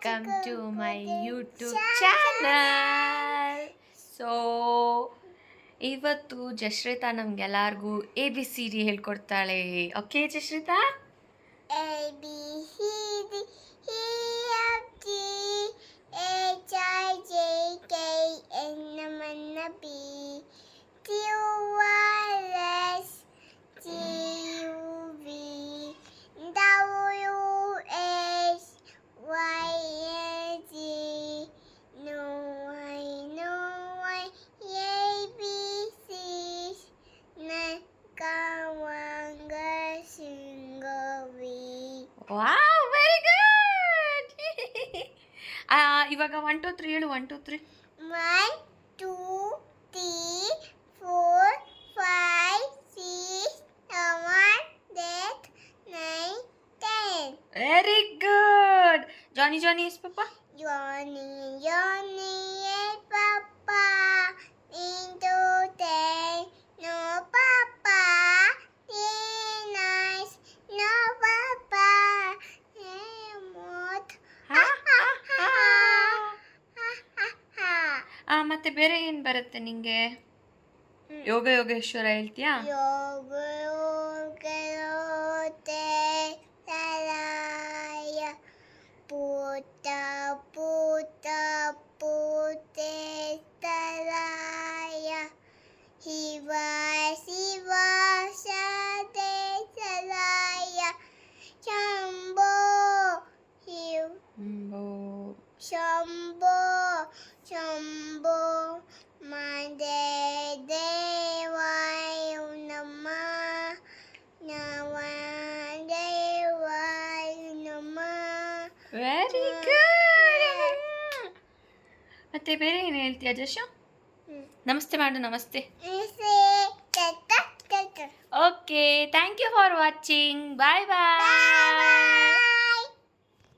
Welcome to my YouTube channel. So ಇವತ್ತು ಜಶ್ರಿತಾ ನಮ್ಗೆಲ್ಲರಿಗೂ ABCD ಹೇಳ್ಕೊಡ್ತಾಳೆ. Okay Jashritha? ABCD EFG HIJKLMNOP QRS TUV WX YZ No I ABCs Nakawanga Singavi. Wow, very good. ಇವಾಗ 1 2 3 ಹೇಳು. 1 2 3. 1 2 3 4 5 6 7 8 9 10. Very good. Johnny Johnny yes papa. Johnny yes papa into 10 no papa 10 nice no papa what ಮತ್ತೆ ಬೇರೆ ಏನು ಬರುತ್ತೆ ನಿಂಗೆ? ಯೋಗ ಯೋಗೇಶ್ವರ ಹೇಳ್ತೀಯಾ? Yogote Saraya Puta Puta Pute Saraya Hiva Siva Sade Saraya Shambho Hiv Shambho Shambho Made Devaya Namah Devaya Namah. Very good. ಮತ್ತೆ ಬೇರೆ ಏನು ಹೇಳ್ತೀಯಾ ಜಶು? ನಮಸ್ತೆ ಮಾಡು. ನಮಸ್ತೆ. Okay, thank you for watching. Bye bye.